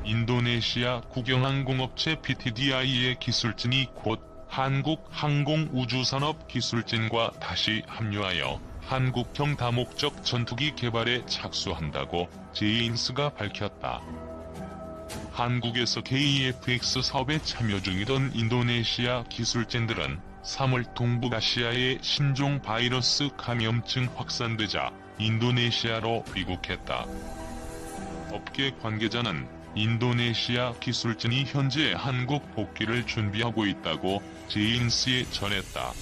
인도네시아 국영항공업체 PTDI의 기술진이 곧 한국항공우주산업기술진과 다시 합류하여 한국형 다목적 전투기 개발에 착수한다고 제인스가 밝혔다. 한국에서 KEFX 사업에 참여 중이던 인도네시아 기술진들은 3월 동북아시아의 신종 바이러스 감염증 확산되자 인도네시아로 귀국했다. 업계 관계자는 인도네시아 기술진이 현재 한국 복귀를 준비하고 있다고 제인스에 전했다.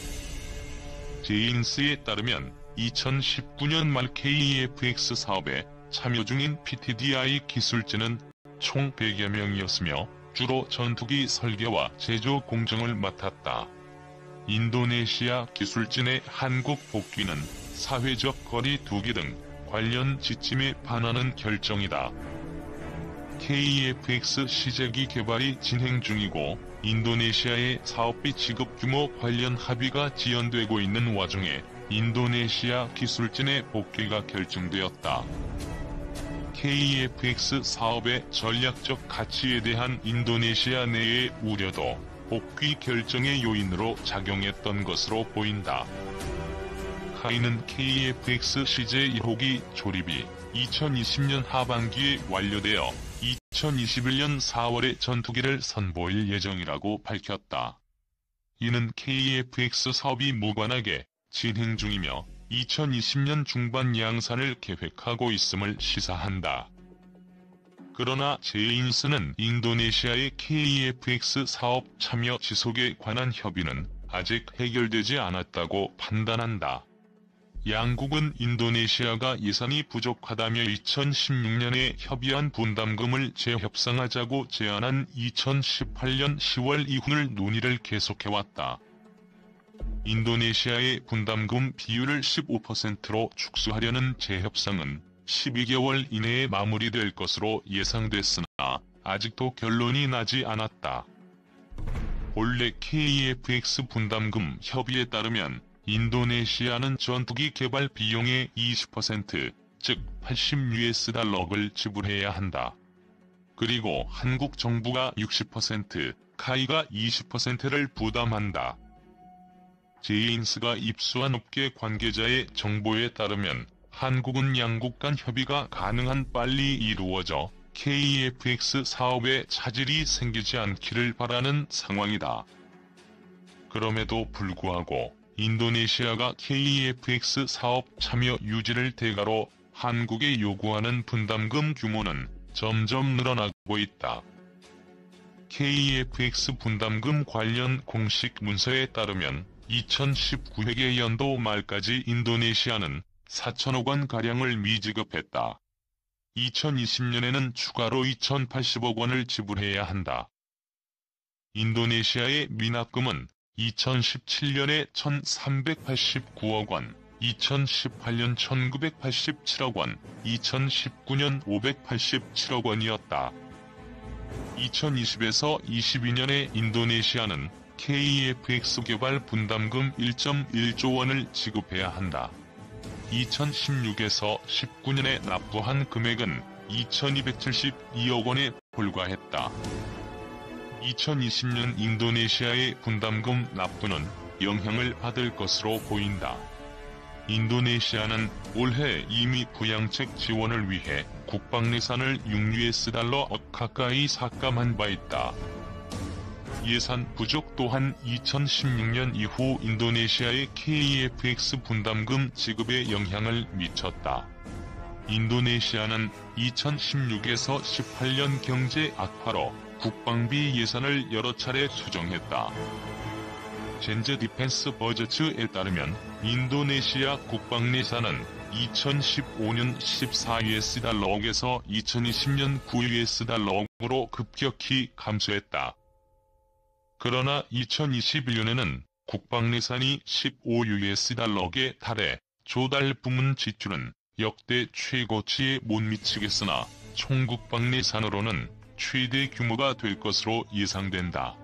제인스에 따르면 2019년 말 KEFX 사업에 참여 중인 PTDI 기술진은 총 100여 명이었으며 주로 전투기 설계와 제조 공정을 맡았다. 인도네시아 기술진의 한국 복귀는 사회적 거리 두기 등 관련 지침에 반하는 결정이다. KEFX 시제기 개발이 진행 중이고 인도네시아의 사업비 지급 규모 관련 합의가 지연되고 있는 와중에 인도네시아 기술진의 복귀가 결정되었다. KEFX 사업의 전략적 가치에 대한 인도네시아 내의 우려도 복귀 결정의 요인으로 작용했던 것으로 보인다. 카이는 KEFX 시제 1호기 조립이 2020년 하반기에 완료되어 2021년 4월에 전투기를 선보일 예정이라고 밝혔다. 이는 KEFX 사업이 무관하게 진행 중이며 2020년 중반 양산을 계획하고 있음을 시사한다. 그러나 제인스는 인도네시아의 KEFX 사업 참여 지속에 관한 협의는 아직 해결되지 않았다고 판단한다. 양국은 인도네시아가 예산이 부족하다며 2016년에 협의한 분담금을 재협상하자고 제안한 2018년 10월 이후를 논의를 계속해왔다. 인도네시아의 분담금 비율을 15%로 축소하려는 재협상은 12개월 이내에 마무리될 것으로 예상됐으나 아직도 결론이 나지 않았다. 본래 KEFX 분담금 협의에 따르면 인도네시아는 전투기 개발 비용의 20%, 즉 $80을 지불해야 한다. 그리고 한국 정부가 60%, 카이가 20%를 부담한다. 제인스가 입수한 업계 관계자의 정보에 따르면 한국은 양국 간 협의가 가능한 빨리 이루어져 KEFX 사업에 차질이 생기지 않기를 바라는 상황이다. 그럼에도 불구하고 인도네시아가 KEFX 사업 참여 유지를 대가로 한국에 요구하는 분담금 규모는 점점 늘어나고 있다. KEFX 분담금 관련 공식 문서에 따르면 2019회계 연도 말까지 인도네시아는 4천억 원가량을 미지급했다. 2020년에는 추가로 2,080억 원을 지불해야 한다. 인도네시아의 미납금은 2017년에 1,389억 원, 2018년 1,987억 원, 2019년 587억 원이었다. 2020에서 22년에 인도네시아는 KEFX 개발 분담금 1.1조 원을 지급해야 한다. 2016에서 19년에 납부한 금액은 2,272억 원에 불과했다. 2020년 인도네시아의 분담금 납부는 영향을 받을 것으로 보인다. 인도네시아는 올해 이미 부양책 지원을 위해 국방 예산을 $6억 가까이 삭감한 바 있다. 예산 부족 또한 2016년 이후 인도네시아의 KEFX 분담금 지급에 영향을 미쳤다. 인도네시아는 2016에서 18년 경제 악화로 국방비 예산을 여러 차례 수정했다. 젠제 디펜스 버저츠에 따르면 인도네시아 국방 예산은 2015년 $14억에서 2020년 $9억으로 급격히 감소했다. 그러나 2021년에는 국방 예산이 $15억에 달해 조달 부문 지출은 역대 최고치에 못 미치겠으나 총 국방 예산으로는 최대 규모가 될 것으로 예상된다.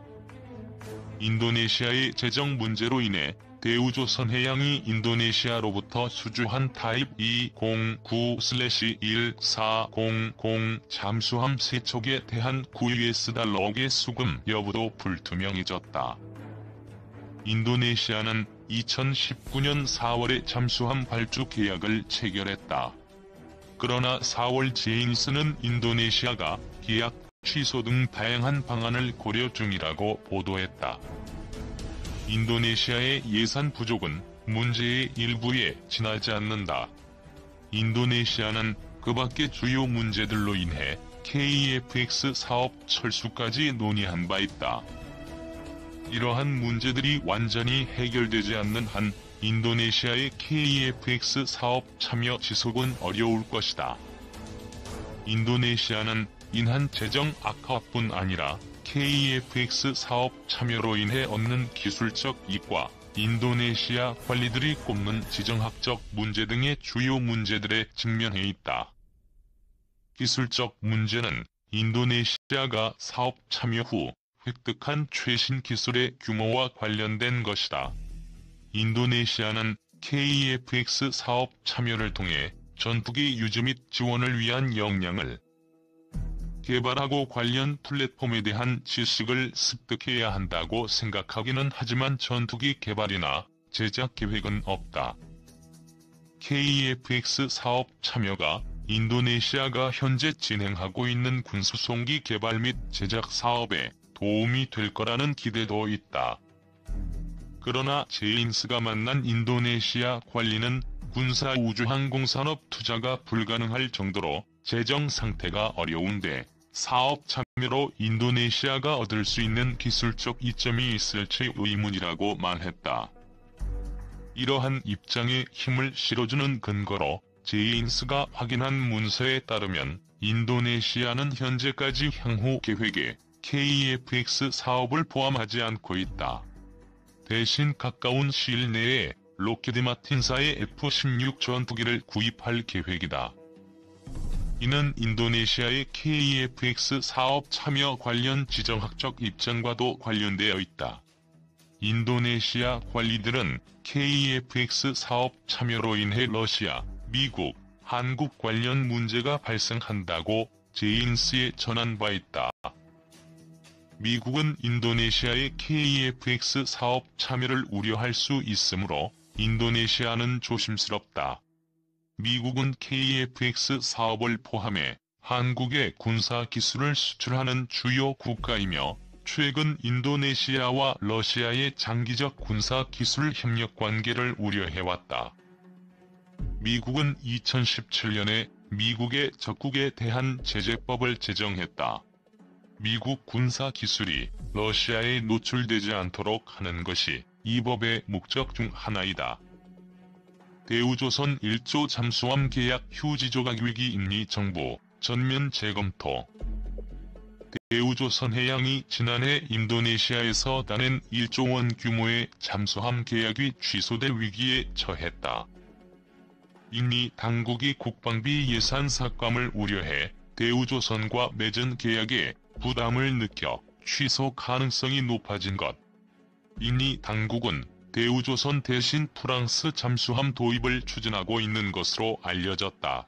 인도네시아의 재정 문제로 인해 대우조선해양이 인도네시아로부터 수주한 타입 209/1400 잠수함 3척에 대한 $9의 수금 여부도 불투명해졌다. 인도네시아는 2019년 4월에 잠수함 발주 계약을 체결했다. 그러나 4월 제인스는 인도네시아가 계약 취소 등 다양한 방안을 고려 중이라고 보도했다. 인도네시아의 예산 부족은 문제의 일부에 지나지 않는다. 인도네시아는 그 밖의 주요 문제들로 인해 KEFX 사업 철수까지 논의한 바 있다. 이러한 문제들이 완전히 해결되지 않는 한 인도네시아의 KEFX 사업 참여 지속은 어려울 것이다. 인도네시아는 인한 재정 악화뿐 아니라 KEFX 사업 참여로 인해 얻는 기술적 이익과 인도네시아 관리들이 꼽는 지정학적 문제 등의 주요 문제들에 직면해 있다. 기술적 문제는 인도네시아가 사업 참여 후 획득한 최신 기술의 규모와 관련된 것이다. 인도네시아는 KEFX 사업 참여를 통해 전투기 유지 및 지원을 위한 역량을 개발하고 관련 플랫폼에 대한 지식을 습득해야 한다고 생각하기는 하지만 전투기 개발이나 제작 계획은 없다. KEFX 사업 참여가 인도네시아가 현재 진행하고 있는 군수송기 개발 및 제작 사업에 도움이 될 거라는 기대도 있다. 그러나 제인스가 만난 인도네시아 관리는 군사 우주항공산업 투자가 불가능할 정도로 재정 상태가 어려운데 사업 참여로 인도네시아가 얻을 수 있는 기술적 이점이 있을지 의문이라고 말했다. 이러한 입장에 힘을 실어주는 근거로 제인스가 확인한 문서에 따르면 인도네시아는 현재까지 향후 계획에 KEFX 사업을 포함하지 않고 있다. 대신 가까운 시일 내에 록히드 마틴사의 F-16 전투기를 구입할 계획이다. 이는 인도네시아의 KEFX 사업 참여 관련 지정학적 입장과도 관련되어 있다. 인도네시아 관리들은 KEFX 사업 참여로 인해 러시아, 미국, 한국 관련 문제가 발생한다고 제인스에 전한 바 있다. 미국은 인도네시아의 KEFX 사업 참여를 우려할 수 있으므로 인도네시아는 조심스럽다. 미국은 KEFX 사업을 포함해 한국에 군사 기술을 수출하는 주요 국가이며 최근 인도네시아와 러시아의 장기적 군사 기술 협력 관계를 우려해왔다. 미국은 2017년에 미국의 적국에 대한 제재법을 제정했다. 미국 군사 기술이 러시아에 노출되지 않도록 하는 것이 이 법의 목적 중 하나이다. 대우조선 1조 잠수함 계약 휴지 조각 위기 인리 정부 전면 재검토. 대우조선해양이 지난해 인도네시아에서 다낸 1조 원 규모의 잠수함 계약이 취소될 위기에 처했다. 이미 당국이 국방비 예산 삭감을 우려해 대우조선과 맺은 계약에 부담을 느껴 취소 가능성이 높아진 것. 이미 당국은 대우조선 대신 프랑스 잠수함 도입을 추진하고 있는 것으로 알려졌다.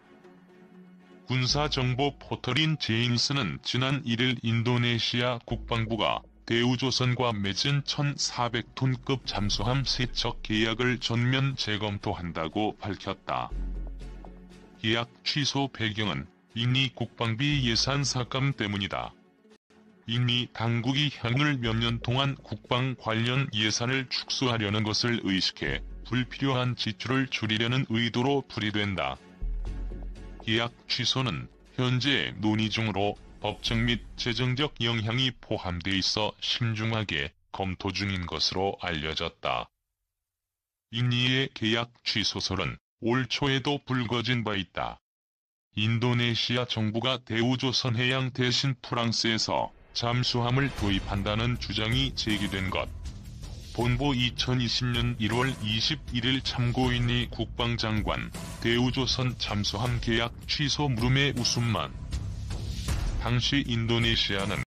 군사정보 포털인 제인스는 지난 1일 인도네시아 국방부가 대우조선과 맺은 1,400톤급 잠수함 3척 계약을 전면 재검토한다고 밝혔다. 계약 취소 배경은 이미 국방비 예산 삭감 때문이다. 이미 당국이 향후 몇 년 동안 국방 관련 예산을 축소하려는 것을 의식해 불필요한 지출을 줄이려는 의도로 풀이된다. 계약 취소는 현재 논의 중으로 법적 및 재정적 영향이 포함돼 있어 신중하게 검토 중인 것으로 알려졌다. 인리의 계약 취소설은 올 초에도 불거진 바 있다. 인도네시아 정부가 대우조선해양 대신 프랑스에서 잠수함을 도입한다는 주장이 제기된 것. 본보 2020년 1월 21일 참고인이 국방장관, 대우조선 잠수함 계약 취소 물음의 웃음만. 당시 인도네시아는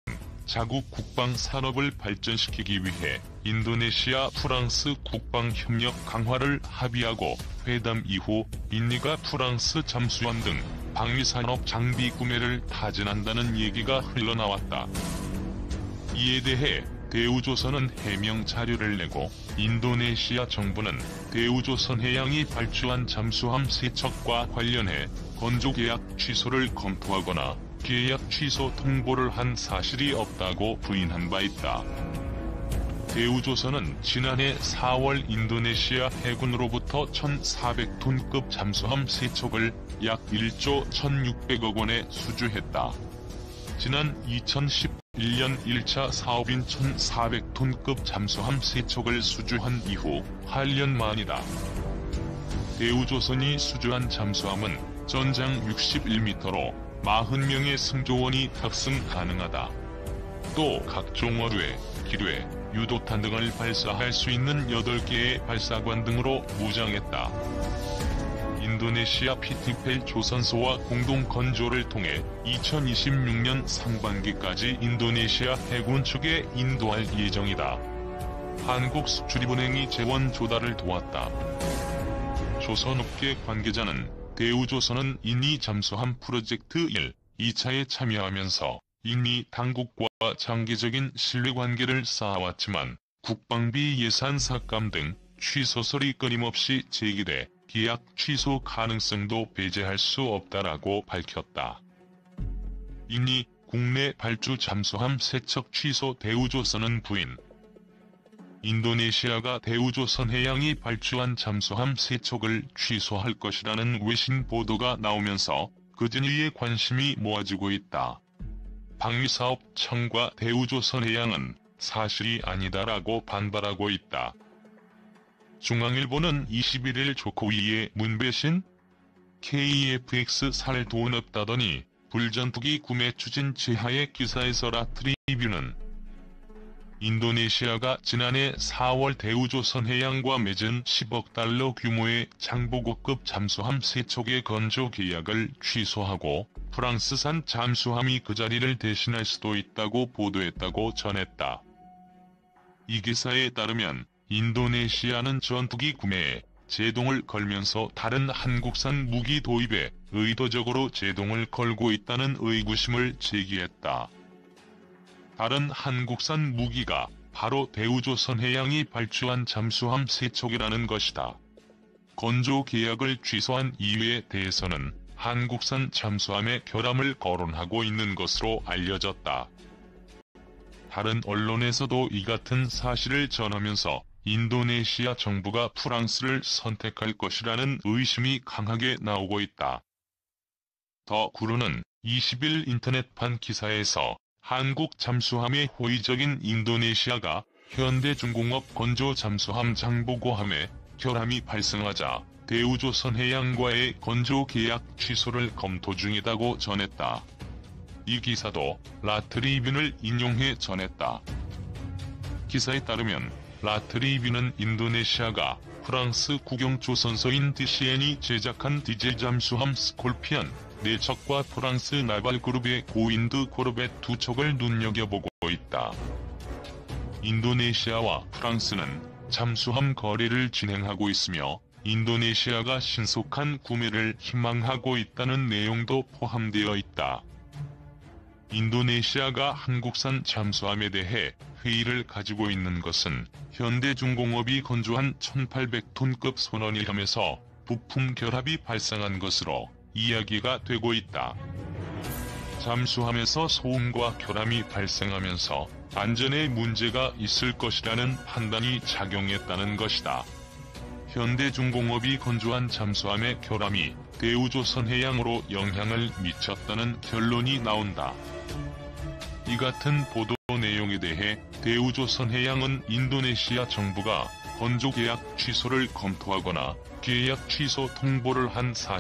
자국 국방 산업을 발전시키기 위해 인도네시아 프랑스 국방 협력 강화를 합의하고 회담 이후 인니가 프랑스 잠수함 등 방위산업 장비 구매를 타진한다는 얘기가 흘러나왔다. 이에 대해 대우조선은 해명 자료를 내고 인도네시아 정부는 대우조선해양이 발주한 잠수함 세척과 관련해 건조 계약 취소를 검토하거나 계약 취소 통보를 한 사실이 없다고 부인한 바 있다. 대우조선은 지난해 4월 인도네시아 해군으로부터 1,400톤급 잠수함 세척을 약 1조 1,600억 원에 수주했다. 지난 2011년 1차 사업인 1,400톤급 잠수함 세척을 수주한 이후 8년 만이다. 대우조선이 수주한 잠수함은 전장 61m로 40명의 승조원이 탑승 가능하다. 또 각종 어뢰, 기뢰, 유도탄 등을 발사할 수 있는 8개의 발사관 등으로 무장했다. 인도네시아 PTPL 조선소와 공동 건조를 통해 2026년 상반기까지 인도네시아 해군 측에 인도할 예정이다. 한국수출입은행이 재원 조달을 도왔다. 조선업계 관계자는 대우조선은 인니 잠수함 프로젝트 1, 2차에 참여하면서 인니 당국과 장기적인 신뢰관계를 쌓아왔지만 국방비 예산 삭감 등 취소설이 끊임없이 제기돼 계약 취소 가능성도 배제할 수 없다라고 밝혔다. 인니 국내 발주 잠수함 세척 취소 대우조선은 부인. 인도네시아가 대우조선해양이 발주한 잠수함 세척을 취소할 것이라는 외신 보도가 나오면서 그진위의 관심이 모아지고 있다. 방위사업청과 대우조선해양은 사실이 아니다라고 반발하고 있다. 중앙일보는 21일 조코위의 문배신 KFX 살 돈 없다더니 불전투기 구매 추진 제하의 기사에서 라트리뷰는 인도네시아가 지난해 4월 대우조선해양과 맺은 10억 달러 규모의 장보고급 잠수함 세척의 건조 계약을 취소하고 프랑스산 잠수함이 그 자리를 대신할 수도 있다고 보도했다고 전했다. 이 기사에 따르면 인도네시아는 전투기 구매에 제동을 걸면서 다른 한국산 무기 도입에 의도적으로 제동을 걸고 있다는 의구심을 제기했다. 다른 한국산 무기가 바로 대우조선해양이 발주한 잠수함 세척이라는 것이다. 건조 계약을 취소한 이유에 대해서는 한국산 잠수함의 결함을 거론하고 있는 것으로 알려졌다. 다른 언론에서도 이 같은 사실을 전하면서 인도네시아 정부가 프랑스를 선택할 것이라는 의심이 강하게 나오고 있다. 더 구루는 20일 인터넷판 기사에서 한국 잠수함의 호의적인 인도네시아가 현대중공업 건조 잠수함 장보고함에 결함이 발생하자 대우조선해양과의 건조 계약 취소를 검토 중이다고 전했다. 이 기사도 라트리뷰를 인용해 전했다. 기사에 따르면 라트리뷰는 인도네시아가 프랑스 국영조선소인 DCN이 제작한 디젤 잠수함 스콜피언 4척과 프랑스 나발그룹의 고인드 코르벳 2척을 눈여겨보고 있다. 인도네시아와 프랑스는 잠수함 거래를 진행하고 있으며 인도네시아가 신속한 구매를 희망하고 있다는 내용도 포함되어 있다. 인도네시아가 한국산 잠수함에 대해 회의를 가지고 있는 것은 현대중공업이 건조한 1800톤급 선원일함에서 부품 결합이 발생한 것으로 이야기가 되고 있다. 잠수함에서 소음과 결함이 발생하면서 안전에 문제가 있을 것이라는 판단이 작용했다는 것이다. 현대중공업이 건조한 잠수함의 결함이 대우조선해양으로 영향을 미쳤다는 결론이 나온다. 이 같은 보도 내용에 대해 대우조선해양은 인도네시아 정부가 건조 계약 취소를 검토하거나 계약 취소 통보를 한 사실